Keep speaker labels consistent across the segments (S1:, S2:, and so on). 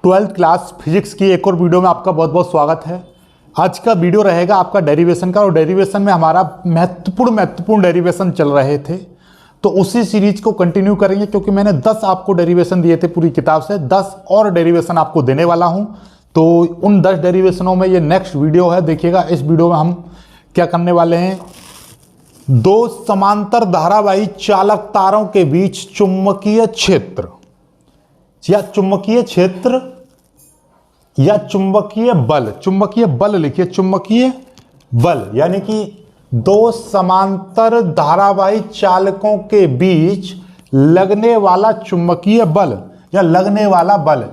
S1: Twelfth class physics की एक और वीडियो में आपका बहुत बहुत स्वागत है। आज का वीडियो रहेगा आपका डेरिवेशन का, और डेरिवेशन में हमारा महत्वपूर्ण डेरिवेशन चल रहे थे, तो उसी सीरीज को कंटिन्यू करेंगे क्योंकि मैंने 10 आपको डेरिवेशन दिए थे पूरी किताब से, 10 और डेरिवेशन आपको देने वाला हूं। तो उन 10 डेरिवेशनों में ये नेक्स्ट वीडियो है, देखिएगा। इस वीडियो में हम क्या करने वाले हैं, दो समांतर धारावाही चालक तारों के बीच चुंबकीय क्षेत्र या चुंबकीय क्षेत्र या चुंबकीय बल लिखिए, चुंबकीय बल यानी कि दो समांतर धारावाही चालकों के बीच लगने वाला चुंबकीय बल या लगने वाला बल।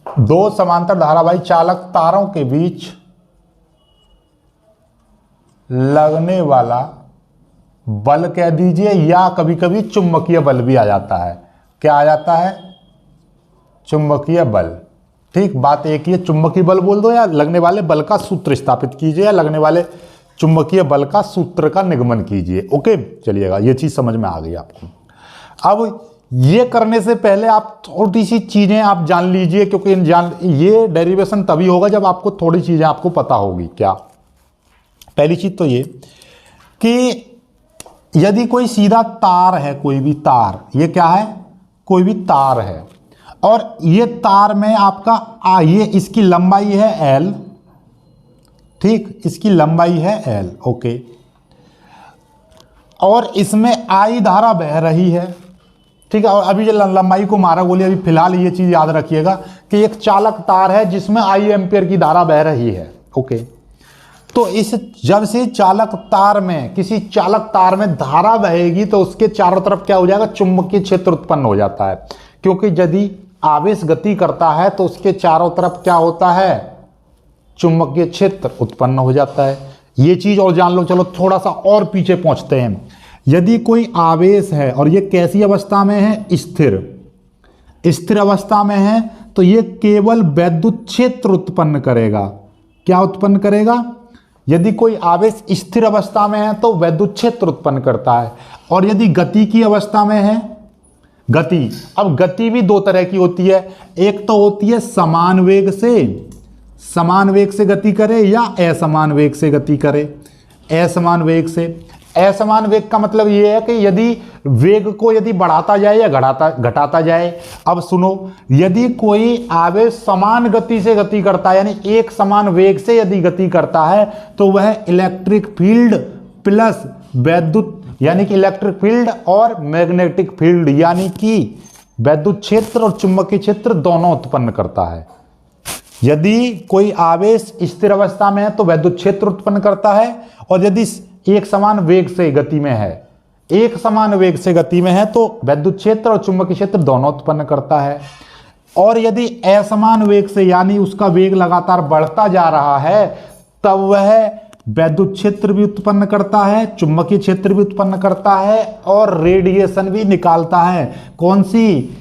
S1: दो समांतर धारावाही चालक तारों के बीच लगने वाला बल कह दीजिए, या कभी कभी चुंबकीय बल भी आ जाता है। क्या आ जाता है? चुंबकीय बल। ठीक, बात एक ही है, चुंबकीय बल बोल दो या लगने वाले बल का सूत्र स्थापित कीजिए, या लगने वाले चुंबकीय बल का सूत्र का निगमन कीजिए। ओके, चलिएगा, ये चीज समझ में आ गई आपको। अब ये करने से पहले आप थोड़ी सी चीजें आप जान लीजिए, क्योंकि ये डेरिवेशन तभी होगा जब आपको थोड़ी चीजें आपको पता होगी। क्या? पहली चीज तो ये कि यदि कोई सीधा तार है, कोई भी तार, ये क्या है, कोई भी तार है, और ये तार में आपका ये इसकी लंबाई है L, ठीक, इसकी लंबाई है L, ओके, और इसमें I धारा बह रही है, ठीक है। और अभी जो लंबाई को मारा गोली, अभी फिलहाल ये चीज याद रखिएगा कि एक चालक तार है जिसमें I एम्पियर की धारा बह रही है, ओके। तो इस जब से चालक तार में, किसी चालक तार में धारा बहेगी तो उसके चारों तरफ क्या हो जाएगा, चुंबकीय क्षेत्र उत्पन्न हो जाता है। क्योंकि यदि आवेश गति करता है तो उसके चारों तरफ क्या होता है, चुंबकीय क्षेत्र उत्पन्न हो जाता है। ये चीज और जान लो। चलो थोड़ा सा और पीछे पहुंचते हैं। यदि कोई आवेश है और ये कैसी अवस्था में है, स्थिर अवस्था में है, तो ये केवल वैद्युत क्षेत्र उत्पन्न करेगा। क्या उत्पन्न करेगा? यदि कोई आवेश स्थिर अवस्था में है तो वैद्युत क्षेत्र उत्पन्न करता है। और यदि गति की अवस्था में है, अब गति भी दो तरह की होती है। एक तो होती है समान वेग से गति करे, या असमान वेग से गति करे। असमान वेग का मतलब ये है कि यदि वेग को यदि बढ़ाता जाए या घटाता जाए। अब सुनो, यदि कोई आवेश समान गति से गति करता है, यानी एक समान वेग से यदि गति करता है, तो वह इलेक्ट्रिक फील्ड प्लस वैद्युत, यानी कि इलेक्ट्रिक फील्ड और मैग्नेटिक फील्ड, यानी कि वैद्युत क्षेत्र और चुंबकीय क्षेत्र दोनों उत्पन्न करता है। यदि कोई आवेश स्थिर अवस्था में है तो वैद्युत क्षेत्र उत्पन्न करता है, और यदि एक समान वेग से गति में है तो वैद्युत क्षेत्र और चुंबकीय क्षेत्र दोनों उत्पन्न करता है। और यदि असमान वेग से, यानी उसका वेग लगातार बढ़ता जा रहा है, तब वह वैद्युत क्षेत्र भी उत्पन्न करता है, चुंबकीय क्षेत्र भी उत्पन्न करता है, और रेडिएशन भी निकालता है। कौन सी?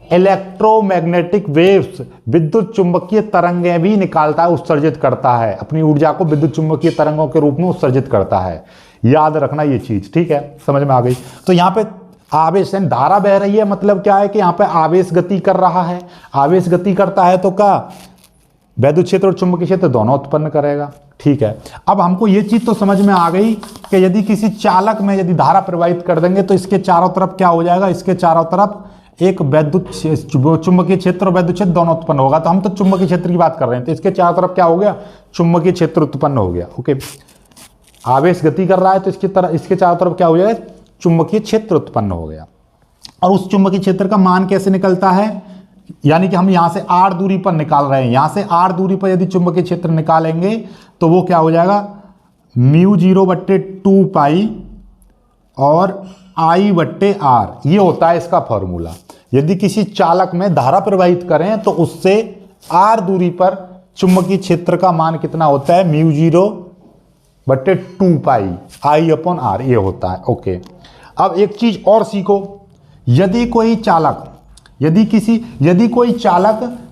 S1: इलेक्ट्रोमैग्नेटिक वेव्स, विद्युत चुंबकीय तरंगें भी निकालता है, उत्सर्जित करता है। अपनी ऊर्जा को विद्युत चुंबकीय तरंगों के रूप में उत्सर्जित करता है। याद रखना ये चीज, ठीक है, समझ में आ गई। तो यहाँ पे आवेश धारा बह रही है, मतलब क्या है कि यहाँ पे आवेश गति कर रहा है। आवेश गति करता है तो क्या, वैद्युत क्षेत्र और चुंबकीय क्षेत्र दोनों उत्पन्न करेगा, ठीक है। अब हमको ये चीज तो समझ में आ गई कि यदि किसी चालक में यदि धारा प्रवाहित कर देंगे तो इसके चारों तरफ क्या हो जाएगा, इसके चारों तरफ एक वैद्युत चुंबकीय क्षेत्र और वैद्युत क्षेत्र दोनों उत्पन्न होगा। तो हम तो चुंबकीय क्षेत्र की बात कर रहे हैं, तो इसके चारों तरफ क्या हो गया, चुंबकीय क्षेत्र उत्पन्न हो गया, ओके। आवेश गति कर रहा है तो इसके चारों तरफ क्या हो जाएगा, चुंबकीय क्षेत्र उत्पन्न हो गया। और उस चुंबकीय क्षेत्र का मान कैसे निकलता है, यानी कि हम यहां से r दूरी पर निकाल रहे हैं। यहां से r दूरी पर यदि चुंबकीय क्षेत्र निकालेंगे तो वो क्या हो जाएगा, μ0/2 पाई और I/r, ये होता है इसका फॉर्मूला। यदि किसी चालक में धारा प्रवाहित करें तो उससे r दूरी पर चुंबकीय क्षेत्र का मान कितना होता है, μ0/2 पाई I/r, ये होता है, ओके। अब एक चीज और सीखो, यदि कोई चालक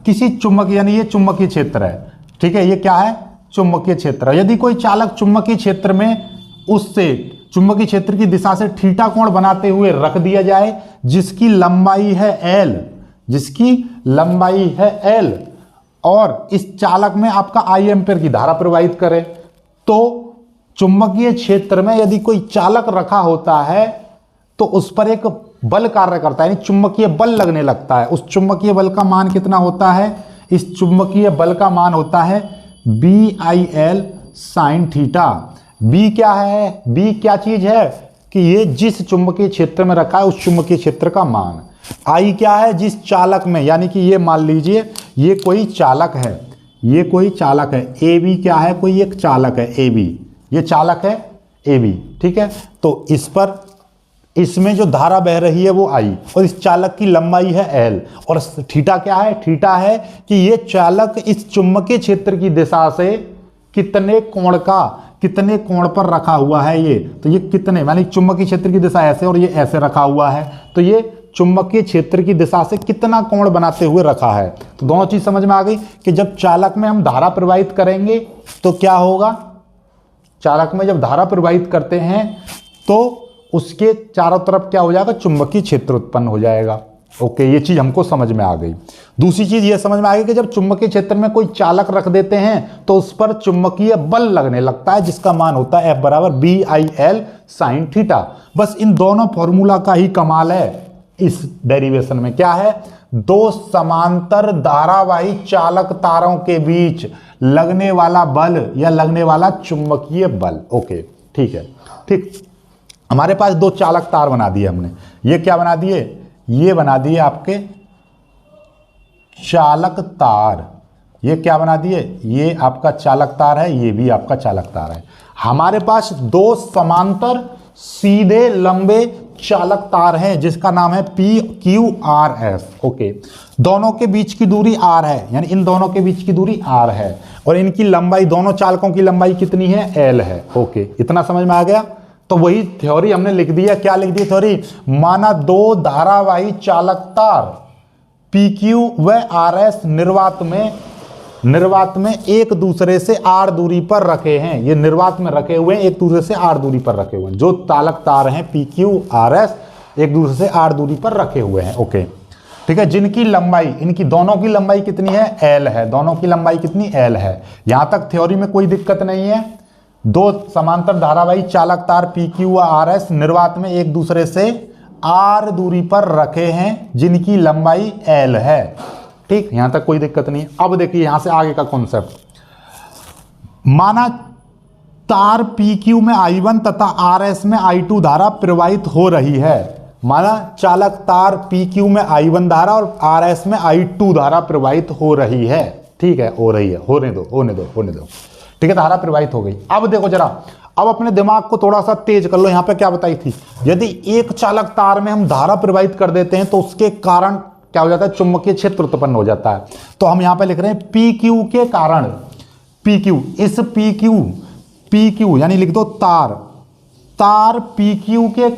S1: किसी चुंबक, यानी ये चुंबकीय क्षेत्र है, ठीक है, ये क्या है, चुंबकीय क्षेत्र। यदि कोई चालक चुंबकीय क्षेत्र में उससे चुंबकीय क्षेत्र की दिशा से थीटा कोण बनाते हुए रख दिया जाए, जिसकी लंबाई है एल, जिसकी लंबाई है एल, और इस चालक में आपका आई एम्पीयर की धारा प्रवाहित करे, तो चुंबकीय क्षेत्र में यदि कोई चालक रखा होता है तो उस पर एक बल कार्य करता है, यानी चुंबकीय बल लगने लगता है। उस चुंबकीय बल का मान कितना होता है? इस चुंबकीय बल का मान होता है BIL साइन थीटा। बी क्या है? बी क्या चीज है कि ये जिस चुंबकीय क्षेत्र में रखा है उस चुंबकीय क्षेत्र का मान। आई क्या है? जिस चालक में, यानी कि ये मान लीजिए ये कोई चालक है, ये कोई चालक है। ए बी क्या है? कोई एक चालक है ए बी, ये चालक है ए बी, ठीक है। तो इस पर, इसमें जो धारा बह रही है वो आई, और इस चालक की लंबाई है एल, और थीटा क्या है? थीटा है कि ये चालक इस चुंबकीय क्षेत्र की दिशा से कितने कोण पर रखा हुआ है ये, तो ये कितने, मानी चुंबकीय क्षेत्र की दिशा ऐसे और ये ऐसे रखा हुआ है, तो ये चुंबकीय क्षेत्र की दिशा से कितना कोण बनाते हुए रखा है। तो दोनों चीज समझ में आ गई कि जब चालक में हम धारा प्रवाहित करेंगे तो क्या होगा, चालक में जब धारा प्रवाहित करते हैं तो उसके चारों तरफ क्या हो जाएगा? चुंबकीय क्षेत्र उत्पन्न हो जाएगा। ओके, ये चीज हमको समझ में आ गई। दूसरी चीज ये समझ में आ गई कि जब चुंबकीय क्षेत्र में कोई चालक रख देते हैं तो उस पर चुंबकीय बल लगने लगता है, जिसका मान होता है F बराबर BIL साइन थीटा। बस इन दोनों फॉर्मूला का ही कमाल है इस डेरिवेशन में। क्या है? दो समांतर धारावाही चालक तारों के बीच लगने वाला बल या लगने वाला चुंबकीय बल। ओके, ठीक है, ठीक। हमारे पास दो चालक तार बना दिए हमने। ये क्या बना दिए? ये बना दिए आपके चालक तार। ये क्या बना दिए? ये आपका चालक तार है, ये भी आपका चालक तार है। हमारे पास दो समांतर सीधे लंबे चालक तार हैं जिसका नाम है PQRS। ओके, दोनों के बीच की दूरी R है, यानी इन दोनों के बीच की दूरी R है, और इनकी लंबाई, दोनों चालकों की लंबाई कितनी है? L है। ओके, इतना समझ में आ गया। तो वही थ्योरी हमने लिख दिया। क्या लिख दी थ्योरी? माना दो धारावाही चालक तार PQ व RS निर्वात में एक दूसरे से R दूरी पर रखे हैं। ये निर्वात में रखे हुए हैं, एक दूसरे से R दूरी पर रखे हुए हैं। जो चालक तार हैं PQ RS एक दूसरे से R दूरी पर रखे हुए हैं। ओके, ठीक है। जिनकी लंबाई, इनकी दोनों की लंबाई कितनी है? L है। दोनों की लंबाई कितनी? L है। यहां तक थ्योरी में कोई दिक्कत नहीं है। दो समांतर धारावाही चालक तार PQ व RS निर्वात में एक दूसरे से R दूरी पर रखे हैं, जिनकी लंबाई L है। ठीक, यहां तक कोई दिक्कत नहीं। अब देखिए यहां से आगे का कॉन्सेप्ट। माना तार PQ में I1 तथा RS में I2 धारा प्रवाहित हो रही है। माना चालक तार PQ में I1 धारा और RS में I2 धारा प्रवाहित हो रही है। ठीक है, हो रही है, होने दो। ठीक है, धारा प्रवाहित हो गई। अब देखो जरा, अब अपने दिमाग को थोड़ा सा तेज कर लो। यहां पे क्या बताई थी? यदि एक चालक तार में हम धारा प्रवाहित कर देते हैं तो उसके कारण क्या हो जाता है? चुंबकीय क्षेत्र उत्पन्न हो जाता है। तो हम यहां पे लिख रहे हैं PQ के कारण, PQ, इस PQ यानी लिख दो तार PQ के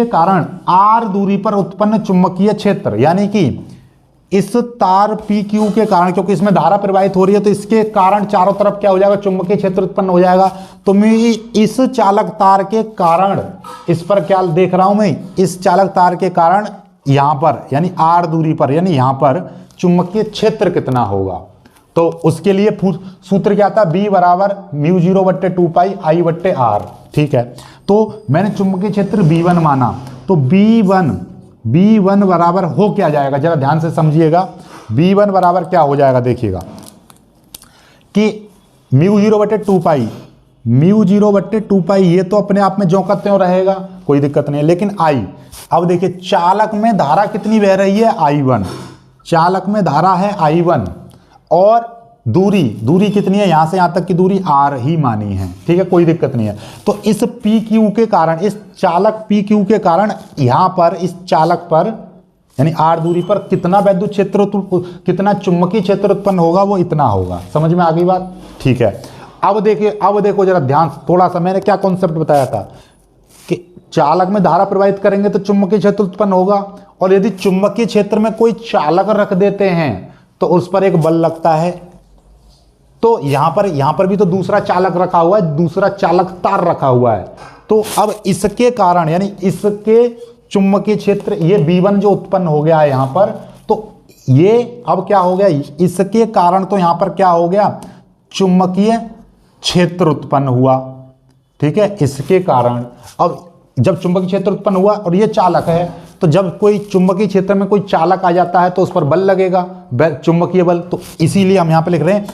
S1: कारण R दूरी पर उत्पन्न चुंबकीय क्षेत्र, यानी कि इस तार PQ के कारण, क्योंकि इसमें धारा प्रवाहित हो रही है तो इसके कारण चारों तरफ क्या हो जाएगा? चुंबकीय क्षेत्र उत्पन्न हो जाएगा। तो मैं इस चालक तार के कारण, इस पर क्या देख रहा हूं मैं? इस चालक तार के कारण यहां पर, यानी R दूरी पर, यानी यहां पर चुंबकीय क्षेत्र कितना होगा? तो उसके लिए सूत्र क्या था? B बराबर μ0/2πI/R। ठीक है, तो मैंने चुंबकीय क्षेत्र B1 माना, तो B1 बराबर हो क्या जाएगा? जरा ध्यान से समझिएगा। B1 बराबर क्या हो जाएगा? देखिएगा कि μ0/2π ये तो अपने आप में जो का त्यों रहेगा, कोई दिक्कत नहीं है। लेकिन I, अब देखिए चालक में धारा कितनी बह रही है? I1। चालक में धारा है I1 और दूरी कितनी है? यहां से यहां तक की दूरी R ही मानी है। ठीक है, कोई दिक्कत नहीं है। तो इस PQ के कारण, इस चालक PQ के कारण यहां पर इस चालक पर यानी R दूरी पर कितना वैद्युत क्षेत्र, कितना चुंबकीय क्षेत्र उत्पन्न होगा? वो इतना होगा। समझ में आ गई बात? ठीक है। अब देखो जरा ध्यान, थोड़ा सा मैंने क्या कॉन्सेप्ट बताया था कि चालक में धारा प्रवाहित करेंगे तो चुंबकीय क्षेत्र उत्पन्न होगा, और यदि चुंबकीय क्षेत्र में कोई चालक रख देते हैं तो उस पर एक बल लगता है तो यहां पर भी तो दूसरा चालक रखा हुआ है, दूसरा चालक तार रखा हुआ है। तो अब इसके कारण यानी इसके चुंबकीय क्षेत्र ये B1 जो उत्पन्न हो गया है यहां पर, तो ये अब क्या हो गया, इसके कारण तो यहां पर क्या हो गया, चुंबकीय क्षेत्र उत्पन्न हुआ। ठीक है, इसके कारण अब जब चुंबकीय क्षेत्र उत्पन्न हुआ और ये चालक है, तो जब कोई चुंबकीय क्षेत्र में कोई चालक आ जाता है तो उस पर बल लगेगा, चुंबकीय बल। तो इसीलिए हम यहां पर लिख रहे हैं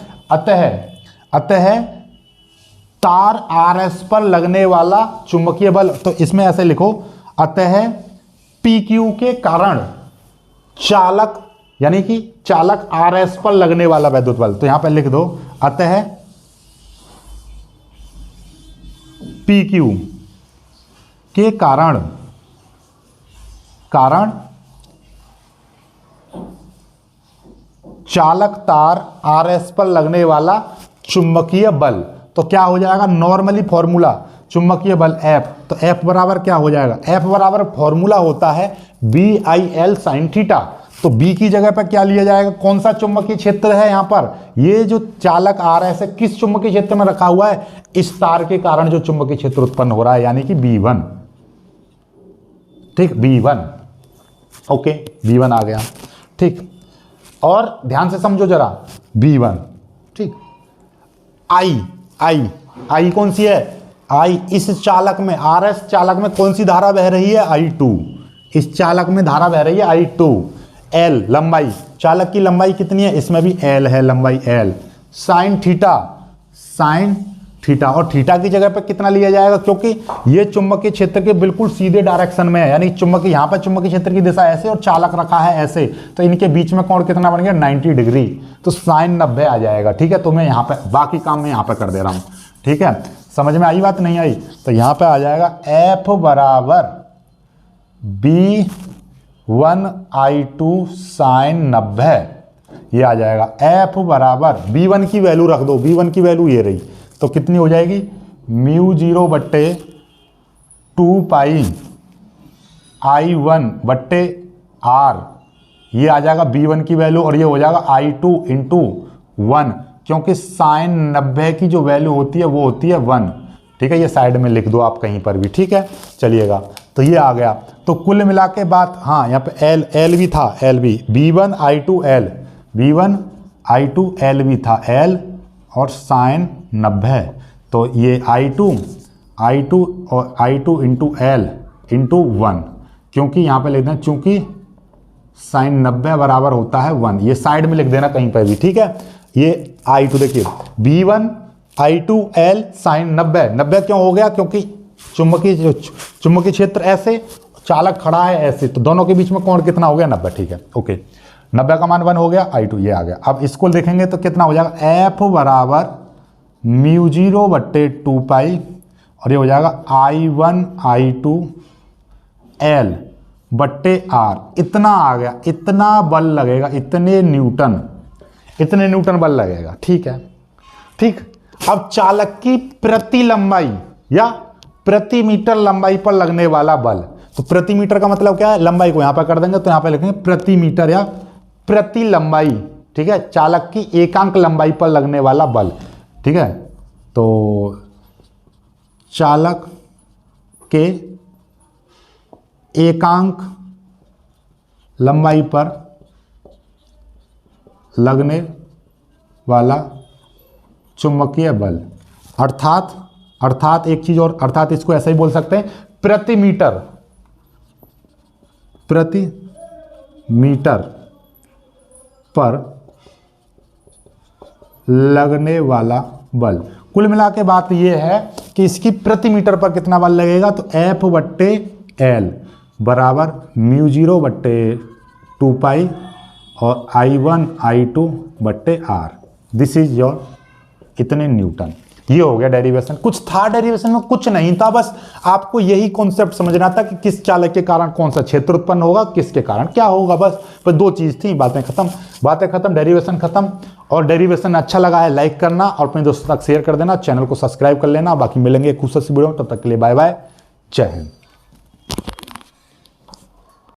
S1: अतः तार RS पर लगने वाला चुंबकीय बल। तो इसमें ऐसे लिखो, अतः PQ के कारण चालक यानी कि चालक RS पर लगने वाला वैद्युत बल। तो यहां पर लिख दो, अतः PQ के कारण चालक तार RS पर लगने वाला चुंबकीय बल। तो क्या हो जाएगा, नॉर्मली फॉर्मूला चुंबकीय बल F, तो F बराबर क्या हो जाएगा, F बराबर फॉर्मूला होता है BIL sin थीटा। तो B की जगह पर क्या लिया जाएगा, कौन सा चुंबकीय क्षेत्र है यहां पर, ये जो चालक RS है किस चुंबकीय क्षेत्र में रखा हुआ है, इस तार के कारण जो चुंबकीय क्षेत्र उत्पन्न हो रहा है यानी कि B1। ठीक, B1, ओके, B1 आ गया। ठीक, और ध्यान से समझो जरा, B1, ठीक, I कौन सी है, I इस चालक में, RS चालक में कौन सी धारा बह रही है, I2, इस चालक में धारा बह रही है I2। L लंबाई, चालक की लंबाई कितनी है, इसमें भी L है, लंबाई L। साइन थीटा, और थीटा की जगह पे कितना लिया जाएगा, क्योंकि ये चुंबकीय क्षेत्र के बिल्कुल सीधे डायरेक्शन में है, यानी चुंबकीय यहाँ पर चुंबकीय क्षेत्र की दिशा ऐसे और चालक रखा है ऐसे, तो इनके बीच में कोण कितना बन गया, 90 डिग्री। तो साइन 90 आ जाएगा। ठीक है, तो मैं यहाँ पे बाकी काम मैं यहाँ पे कर दे रहा हूँ। ठीक है, समझ में आई बात, नहीं आई, तो यहाँ पे आ जाएगा F बराबर B1I2 साइन 90, ये आ जाएगा। F बराबर B1 की वैल्यू रख दो, B1 की वैल्यू ये रही, तो कितनी हो जाएगी, μ0 बट्टे 2 पाई I1 बट्टे R, ये आ जाएगा B1 की वैल्यू, और ये हो जाएगा I2 इंटू 1, क्योंकि साइन 90 की जो वैल्यू होती है वो होती है 1। ठीक है, ये साइड में लिख दो आप कहीं पर भी। ठीक है, चलिएगा, तो ये आ गया। तो कुल मिला के बात, हाँ यहाँ पे L भी था, L भी, B1I2L भी था L और साइन 90, तो ये I2 और I2 इंटू L इंटू 1, क्योंकि यहाँ पे लिख देना, चूंकि साइन 90 बराबर होता है 1, ये साइड में लिख देना कहीं पर भी। ठीक है, ये I2 देखिए, B1I2L साइन 90 क्यों हो गया, क्योंकि चुंबकीय क्षेत्र ऐसे, चालक खड़ा है ऐसे, तो दोनों के बीच में कोण कितना हो गया, 90। ठीक है, ओके, 90 का मान 1 हो गया, I2 ये आ गया। अब इसको देखेंगे तो कितना हो जाएगा, F बराबर μ0 बट्टे 2 पाई, और ये हो जाएगा I1I2L बट्टे R, इतना आ गया, इतना बल लगेगा, इतने न्यूटन बल लगेगा। ठीक है, ठीक। अब चालक की प्रति लंबाई या प्रति मीटर लंबाई पर लगने वाला बल, तो प्रति मीटर का मतलब क्या है, लंबाई को यहां पर कर देंगे तो यहां पर लिखेंगे प्रति मीटर या प्रति लंबाई। ठीक है, चालक की एकांक लंबाई पर लगने वाला बल। ठीक है, तो चालक के एकांक लंबाई पर लगने वाला चुंबकीय बल, अर्थात एक चीज और, अर्थात इसको ऐसे ही बोल सकते हैं, प्रति मीटर पर लगने वाला बल। कुल मिला के बात यह है कि इसकी प्रति मीटर पर कितना बल लगेगा, तो F बट्टे L बराबर μ0 बट्टे 2 पाई और I1I2 बट्टे R, दिस इज योर इतने न्यूटन। ये हो गया डेरिवेशन। कुछ था डेरिवेशन में, कुछ नहीं था, बस आपको यही कॉन्सेप्ट समझना था कि किस चालक के कारण कौन सा क्षेत्र उत्पन्न होगा, किसके कारण क्या होगा, बस दो चीज थी, बातें खत्म, डेरिवेशन खत्म। और डेरिवेशन अच्छा लगा है लाइक करना और अपने दोस्तों तक शेयर कर देना, चैनल को सब्सक्राइब कर लेना। बाकी मिलेंगे खूबसूरत वीडियो, तब तक के लिए बाय बाय, जय हिंद।